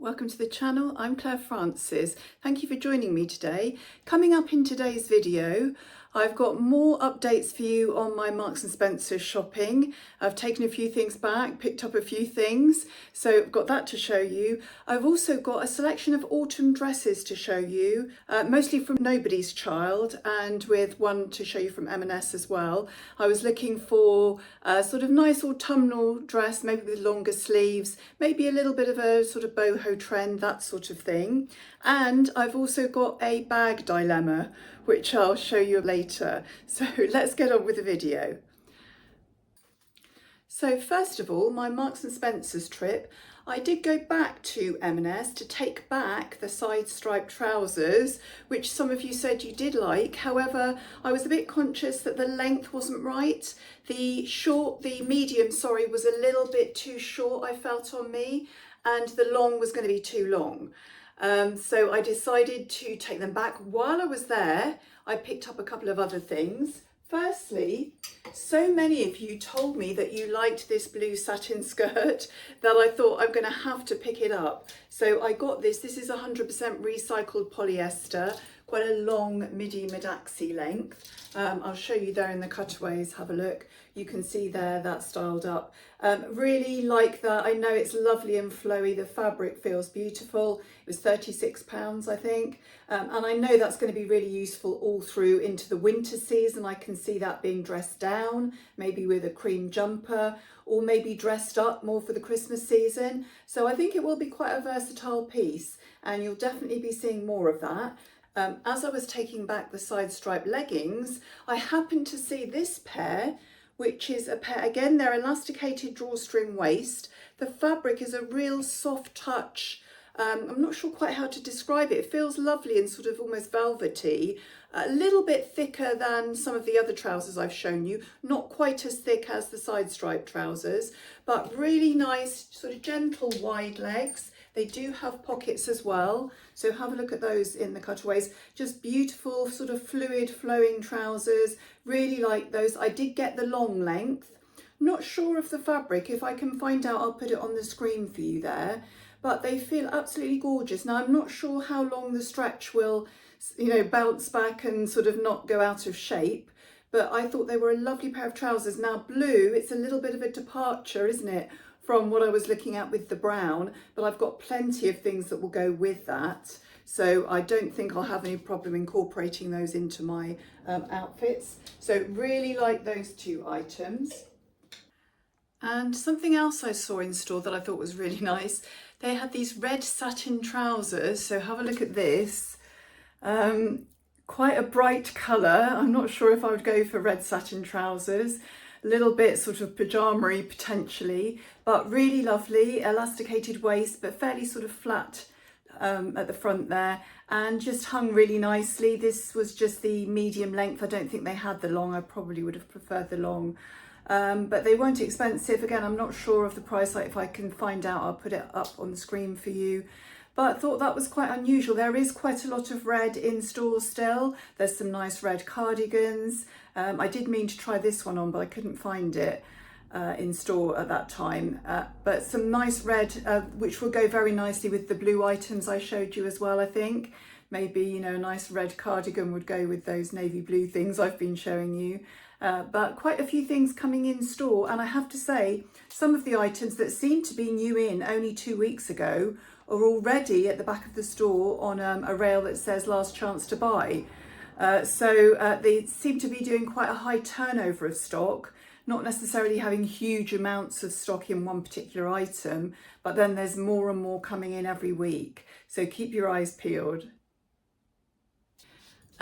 Welcome to the channel. I'm Claire Francis. Thank you for joining me today. Coming up in today's video, I've got more updates for you on my Marks & Spencer shopping. I've taken a few things back, picked up a few things, so I've got that to show you. I've also got a selection of autumn dresses to show you, mostly from Nobody's Child and with one to show you from M&S as well. I was looking for a sort of nice autumnal dress, maybe with longer sleeves, maybe a little bit of a sort of boho trend, that sort of thing. And I've also got a bag dilemma, which I'll show you later. So let's get on with the video. So first of all, my Marks & Spencer's trip, I did go back to M&S to take back the side striped trousers, which some of you said you did like. However, I was a bit conscious that the length wasn't right. The medium, was a little bit too short, I felt, on me, and the long was going to be too long. So I decided to take them back. While I was there, I picked up a couple of other things. Firstly, so many of you told me that you liked this blue satin skirt that I thought I'm going to have to pick it up. So I got this. This is 100% recycled polyester, quite a long midi midaxi length. I'll show you there in the cutaways, have a look. You can see there that's styled up. Really like that. I know it's lovely and flowy. The fabric feels beautiful. It was £36, I think. And I know that's going to be really useful all through into the winter season. I can see that being dressed down, maybe with a cream jumper, or maybe dressed up more for the Christmas season. So I think it will be quite a versatile piece, and you'll definitely be seeing more of that. As I was taking back the side stripe leggings, I happened to see this pair, which is a pair, again, they're elasticated drawstring waist. The fabric is a real soft touch. I'm not sure quite how to describe it. It feels lovely and sort of almost velvety, a little bit thicker than some of the other trousers I've shown you, not quite as thick as the side stripe trousers, but really nice, sort of gentle wide legs. They do have pockets as well, so have a look at those in the cutaways. Just beautiful sort of fluid flowing trousers, really like those. I did get the long length. Not sure of the fabric. If I can find out, I'll put it on the screen for you there. But they feel absolutely gorgeous. Now, I'm not sure how long the stretch will, bounce back and sort of not go out of shape. But I thought they were a lovely pair of trousers. Now, blue, it's a little bit of a departure, isn't it, from what I was looking at with the brown, but I've got plenty of things that will go with that. So I don't think I'll have any problem incorporating those into my outfits. So really like those two items. And something else I saw in store that I thought was really nice, they had these red satin trousers. So have a look at this. Quite a bright colour. I'm not sure if I would go for red satin trousers. A little bit sort of pyjama-y potentially, but really lovely, elasticated waist, but fairly sort of flat at the front there, and just hung really nicely. This was just the medium length. I don't think they had the long. I probably would have preferred the long, but they weren't expensive. Again, I'm not sure of the price. If I can find out, I'll put it up on the screen for you. But I thought that was quite unusual. There is quite a lot of red in stores still. There's some nice red cardigans. I did mean to try this one on, but I couldn't find it in store at that time. But some nice red, which will go very nicely with the blue items I showed you as well, I think. Maybe, a nice red cardigan would go with those navy blue things I've been showing you. But quite a few things coming in store. And I have to say, some of the items that seemed to be new in only 2 weeks ago are already at the back of the store on a rail that says last chance to buy. So they seem to be doing quite a high turnover of stock, not necessarily having huge amounts of stock in one particular item, but then there's more and more coming in every week. So keep your eyes peeled.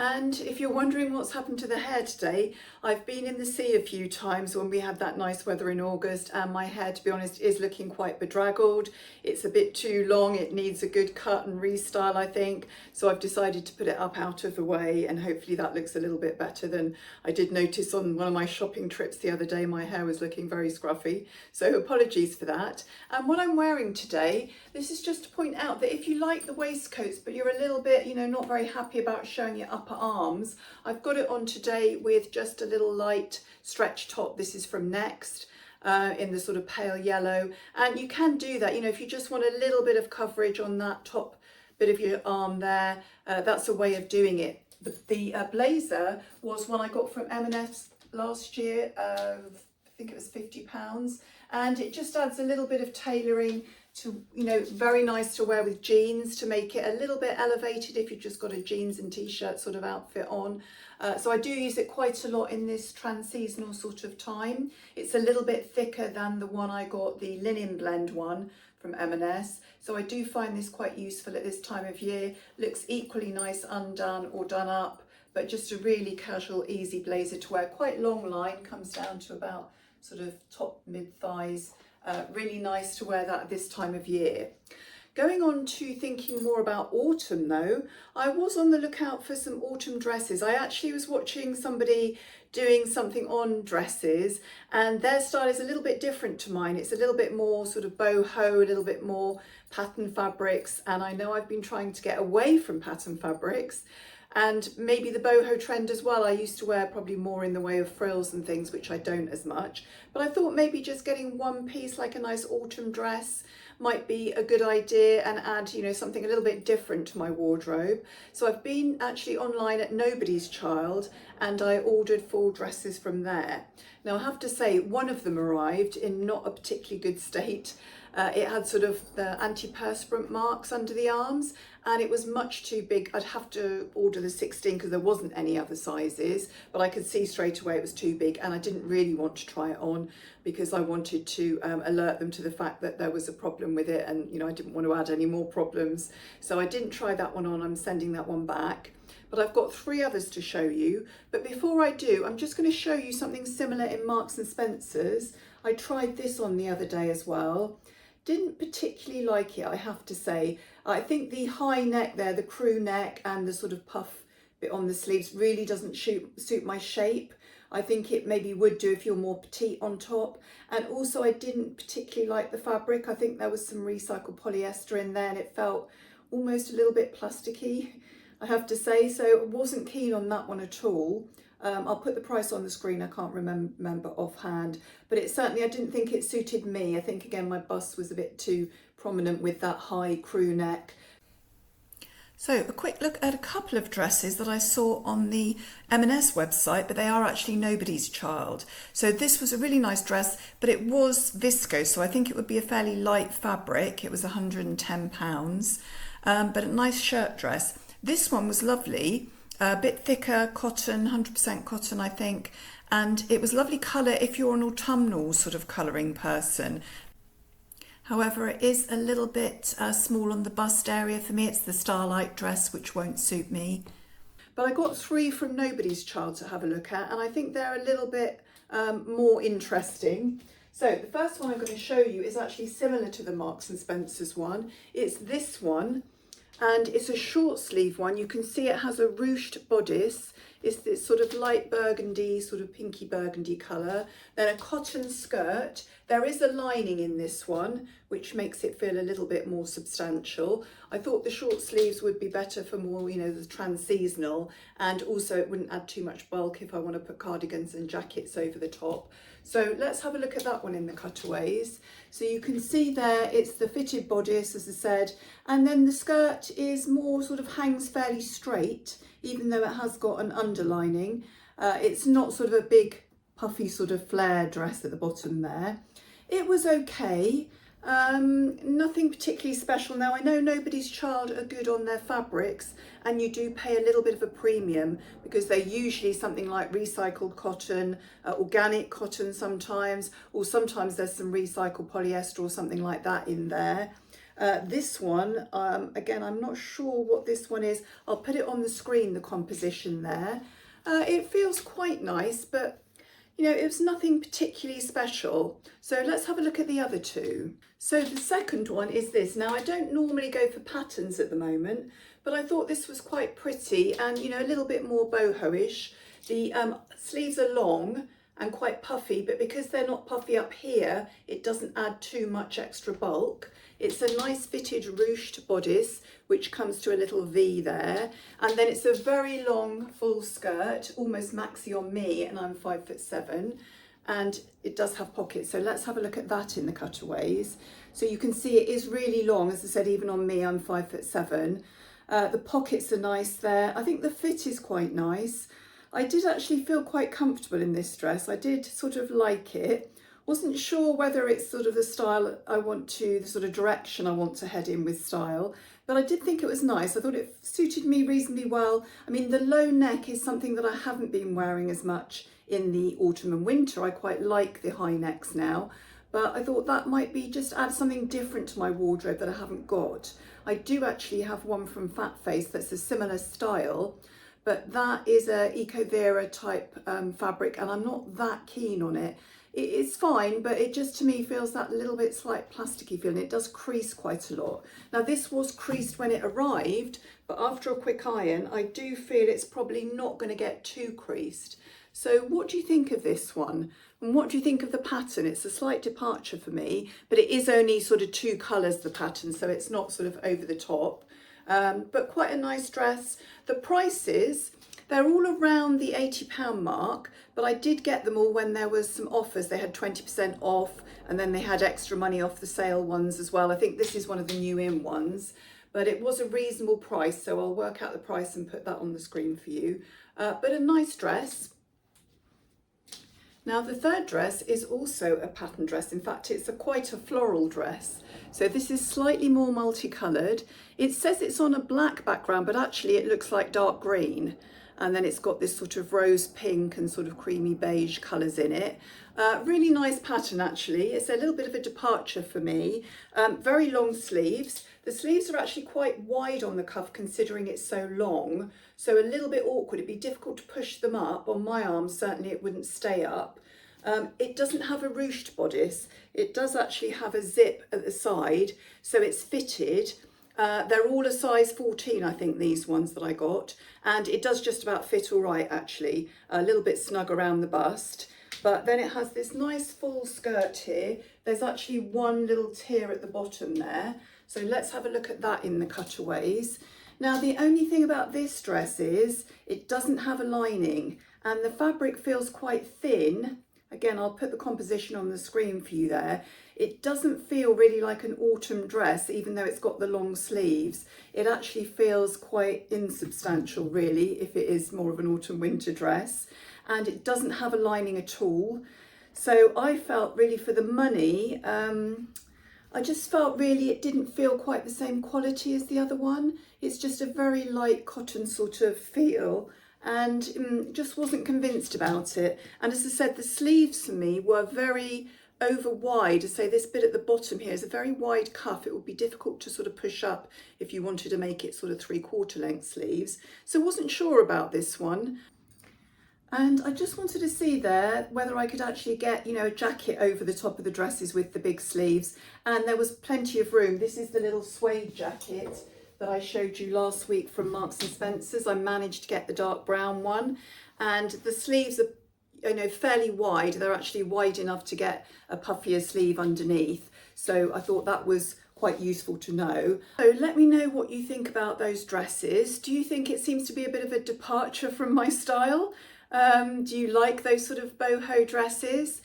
And if you're wondering what's happened to the hair today, I've been in the sea a few times when we had that nice weather in August, and my hair, to be honest, is looking quite bedraggled. It's a bit too long. It needs a good cut and restyle, I think. So I've decided to put it up out of the way, and hopefully that looks a little bit better than I did notice on one of my shopping trips the other day. My hair was looking very scruffy. So apologies for that. And what I'm wearing today, this is just to point out that if you like the waistcoats, but you're a little bit, not very happy about showing your upper arms, I've got it on today with just a little light stretch top. This is from Next. in the sort of pale yellow. And you can do that, you know, if you just want a little bit of coverage on that top bit of your arm there, that's a way of doing it. The blazer was one I got from M&S last year. I think it was £50, and it just adds a little bit of tailoring to, you know, very nice to wear with jeans to make it a little bit elevated if you've just got a jeans and t-shirt sort of outfit on. So I do use it quite a lot in this trans-seasonal sort of time. It's a little bit thicker than the one I got, the linen blend one from M&S. So I do find this quite useful at this time of year. Looks equally nice undone or done up, but just a really casual, easy blazer to wear. Quite long line, comes down to about sort of top mid thighs. Really nice to wear that at this time of year. Going on to thinking more about autumn though, I was on the lookout for some autumn dresses. I actually was watching somebody doing something on dresses, and their style is a little bit different to mine. It's a little bit more sort of boho, a little bit more pattern fabrics, and I know I've been trying to get away from pattern fabrics, and maybe the boho trend as well. I used to wear probably more in the way of frills and things, which I don't as much, but I thought maybe just getting one piece like a nice autumn dress might be a good idea and add, you know, something a little bit different to my wardrobe. So I've been actually online at M&SHaul, and I ordered 4 dresses from there. Now I have to say, one of them arrived in not a particularly good state. It had sort of the antiperspirant marks under the arms, and it was much too big. I'd have to order the 16 because there wasn't any other sizes, but I could see straight away it was too big, and I didn't really want to try it on because I wanted to alert them to the fact that there was a problem with it, and, you know, I didn't want to add any more problems. So I didn't try that one on. I'm sending that one back. But I've got 3 others to show you. But before I do, I'm just going to show you something similar in Marks and Spencer's. I tried this on the other day as well. Didn't particularly like it, I have to say. I think the high neck there, the crew neck, and the sort of puff bit on the sleeves really doesn't suit my shape. I think it maybe would do if you're more petite on top. And also I didn't particularly like the fabric. I think there was some recycled polyester in there, and it felt almost a little bit plasticky, I have to say. So I wasn't keen on that one at all. I'll put the price on the screen, I can't remember offhand, but it certainly, I didn't think it suited me. I think again my bust was a bit too prominent with that high crew neck. So a quick look at a couple of dresses that I saw on the M&S website, but they are actually M&SHaul. So this was a really nice dress, but it was viscose, so I think it would be a fairly light fabric. It was £110, but a nice shirt dress. This one was lovely. A bit thicker cotton, 100% cotton I think, and it was lovely colour if you're an autumnal sort of colouring person. However, it is a little bit small on the bust area for me. It's the starlight dress, which won't suit me. But I got 3 from M&SHaul to have a look at, and I think they're a little bit more interesting. So the first one I'm going to show you is actually similar to the Marks and Spencer's one. It's this one. And it's a short sleeve one. You can see it has a ruched bodice. It's this sort of light burgundy, sort of pinky burgundy colour. Then a cotton skirt. There is a lining in this one, which makes it feel a little bit more substantial. I thought the short sleeves would be better for more, you know, the trans-seasonal, and also it wouldn't add too much bulk if I want to put cardigans and jackets over the top. So let's have a look at that one in the cutaways. So you can see there, it's the fitted bodice, as I said, and then the skirt is more sort of hangs fairly straight, even though it has got an underlining. It's not sort of a big puffy sort of flare dress at the bottom there. It was okay. Nothing particularly special. Now I know M&SHaul are good on their fabrics, and you do pay a little bit of a premium because they're usually something like recycled cotton, organic cotton sometimes, or sometimes there's some recycled polyester or something like that in there. This one, again, I'm not sure what this one is. I'll put it on the screen, the composition there. It feels quite nice, but you know, it was nothing particularly special. So let's have a look at the other 2. So the second one is this. Now I don't normally go for patterns at the moment, but I thought this was quite pretty and, you know, a little bit more boho-ish. The sleeves are long and quite puffy, but because they're not puffy up here, it doesn't add too much extra bulk. It's a nice fitted ruched bodice, which comes to a little V there. And then it's a very long full skirt, almost maxi on me, and I'm 5'7". and it does have pockets. So let's have a look at that in the cutaways. So you can see it is really long. As I said, even on me, I'm 5'7". The pockets are nice there. I think the fit is quite nice. I did actually feel quite comfortable in this dress. I did sort of like it. Wasn't sure whether it's sort of the style I want to, the sort of direction I want to head in with style, but I did think it was nice. I thought it suited me reasonably well. I mean, the low neck is something that I haven't been wearing as much in the autumn and winter. I quite like the high necks now, but I thought that might be just add something different to my wardrobe that I haven't got. I do actually have one from Fat Face that's a similar style, but that is a Eco Vera type fabric, and I'm not that keen on it. It's fine, but it just to me feels that little bit slight plasticky feeling. It does crease quite a lot. Now this was creased when it arrived, but after a quick iron, I do feel it's probably not going to get too creased. So what do you think of this one? And what do you think of the pattern? It's a slight departure for me, but it is only sort of 2 colours, the pattern, so it's not sort of over the top. But quite a nice dress. The prices, they're all around the £80 mark, but I did get them all when there was some offers. They had 20% off, and then they had extra money off the sale ones as well. I think this is one of the new in ones, but it was a reasonable price, so I'll work out the price and put that on the screen for you. But a nice dress. Now the third dress is also a pattern dress. In fact, it's quite a floral dress. So this is slightly more multicoloured. It says it's on a black background, but actually it looks like dark green. And then it's got this sort of rose pink and sort of creamy beige colours in it. Really nice pattern actually. It's a little bit of a departure for me. Very long sleeves. The sleeves are actually quite wide on the cuff considering it's so long. So a little bit awkward. It'd be difficult to push them up. On my arms, certainly it wouldn't stay up. It doesn't have a ruched bodice. It does actually have a zip at the side. So it's fitted. They're all a size 14, I think, these ones that I got. And it does just about fit all right, actually. A little bit snug around the bust. But then it has this nice full skirt here. There's actually one little tear at the bottom there. So let's have a look at that in the cutaways. Now, the only thing about this dress is it doesn't have a lining. And the fabric feels quite thin. Again, I'll put the composition on the screen for you there. It doesn't feel really like an autumn dress, even though it's got the long sleeves. It actually feels quite insubstantial, really, if it is more of an autumn-winter dress. And it doesn't have a lining at all. So I felt really for the money, I just felt really it didn't feel quite the same quality as the other one. It's just a very light cotton sort of feel. And just wasn't convinced about it. And as I said, the sleeves for me were very over wide. I say this bit at the bottom here is a very wide cuff. It would be difficult to sort of push up if you wanted to make it sort of 3/4 length sleeves. So wasn't sure about this one. And I just wanted to see there whether I could actually get, you know, a jacket over the top of the dresses with the big sleeves. And there was plenty of room. This is the little suede jacket that I showed you last week from Marks and Spencer's. I managed to get the dark brown one, and the sleeves are, you know, fairly wide. They're actually wide enough to get a puffier sleeve underneath. So I thought that was quite useful to know. So let me know what you think about those dresses. Do you think it seems to be a bit of a departure from my style? Do you like those sort of boho dresses?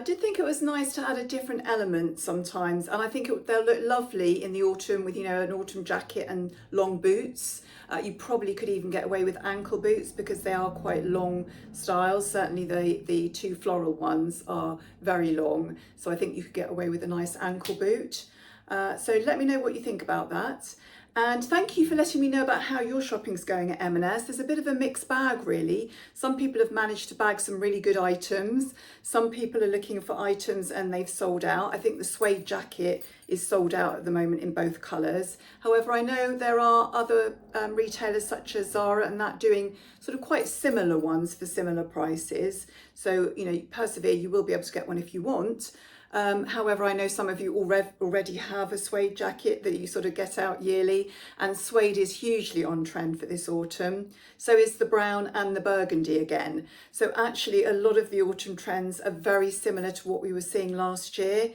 Did think it was nice to add a different element sometimes, and I think they'll look lovely in the autumn with, you know, an autumn jacket and long boots. You probably could even get away with ankle boots because they are quite long styles. Certainly the 2 floral ones are very long, so I think you could get away with a nice ankle boot. So let me know what you think about that. And thank you for letting me know about how your shopping's going at M&S. There's a bit of a mixed bag, really. Some people have managed to bag some really good items. Some people are looking for items and they've sold out. I think the suede jacket is sold out at the moment in both colours. However, I know there are other retailers such as Zara and that doing sort of quite similar ones for similar prices. So, you know, persevere, you will be able to get one if you want. However, I know some of you already have a suede jacket that you sort of get out yearly, and suede is hugely on trend for this autumn. So is the brown and the burgundy again. So actually a lot of the autumn trends are very similar to what we were seeing last year.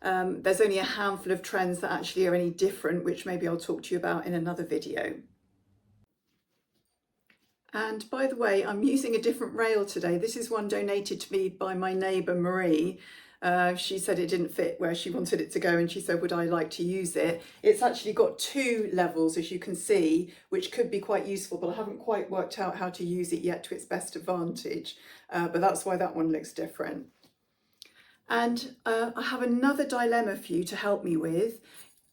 There's only a handful of trends that actually are any different, which maybe I'll talk to you about in another video. And by the way, I'm using a different rail today. This is one donated to me by my neighbour Marie. She said it didn't fit where she wanted it to go, and she said, would I like to use it? It's actually got 2 levels, as you can see, which could be quite useful, but I haven't quite worked out how to use it yet to its best advantage. But that's why that one looks different. And I have another dilemma for you to help me with.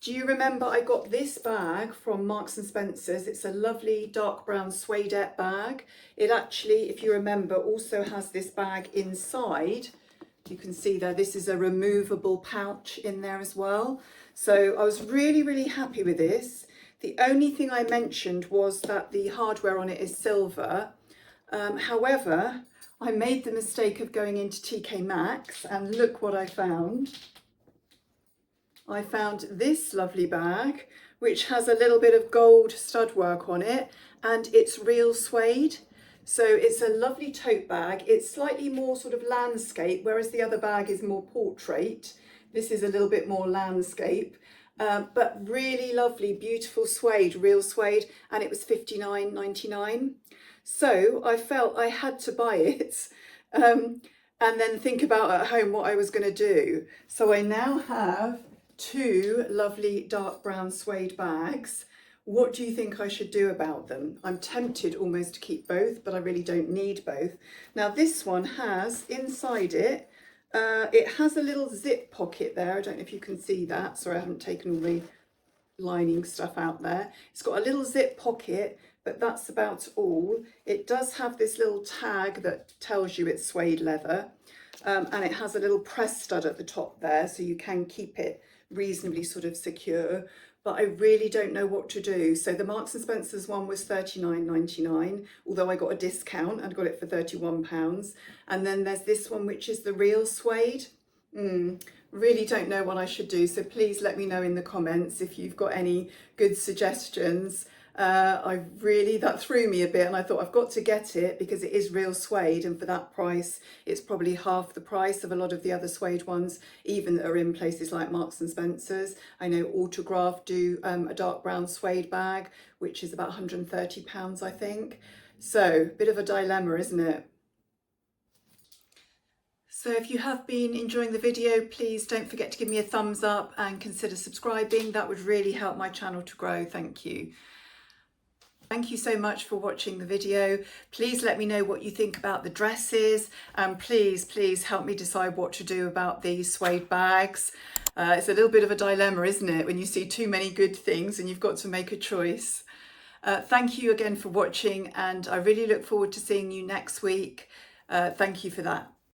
Do you remember I got this bag from Marks and Spencer's? It's a lovely dark brown suede bag. It actually, if you remember, also has this bag inside. You can see there, this is a removable pouch in there as well. So I was really, really happy with this. The only thing I mentioned was that the hardware on it is silver. However, I made the mistake of going into TK Maxx, and look what I found. I found this lovely bag, which has a little bit of gold stud work on it, and it's real suede. So it's a lovely tote bag. It's slightly more sort of landscape, whereas the other bag is more portrait. This is a little bit more landscape, but really lovely, beautiful suede, real suede, and it was $59.99. So I felt I had to buy it and then think about at home what I was going to do. So I now have 2 lovely dark brown suede bags. What do you think I should do about them? I'm tempted almost to keep both, but I really don't need both. Now this one has inside it, it has a little zip pocket there. I don't know if you can see that. Sorry, I haven't taken all the lining stuff out there. It's got a little zip pocket, but that's about all. It does have this little tag that tells you it's suede leather, and it has a little press stud at the top there, so you can keep it reasonably sort of secure, but I really don't know what to do. So the Marks and Spencer's one was $39.99, although I got a discount and got it for £31. And then there's this one, which is the real suede. Really don't know what I should do, so please let me know in the comments if you've got any good suggestions. That threw me a bit, and I thought I've got to get it because it is real suede, and for that price it's probably half the price of a lot of the other suede ones, even that are in places like Marks and Spencer's. I know Autograph do a dark brown suede bag, which is about £130, I think. So bit of a dilemma, isn't it? So if you have been enjoying the video, please don't forget to give me a thumbs up and consider subscribing. That would really help my channel to grow. Thank you. Thank you so much for watching the video. Please let me know what you think about the dresses, and please help me decide what to do about these suede bags. It's a little bit of a dilemma, isn't it, when you see too many good things and you've got to make a choice. Thank you again for watching, and I really look forward to seeing you next week. Thank you for that.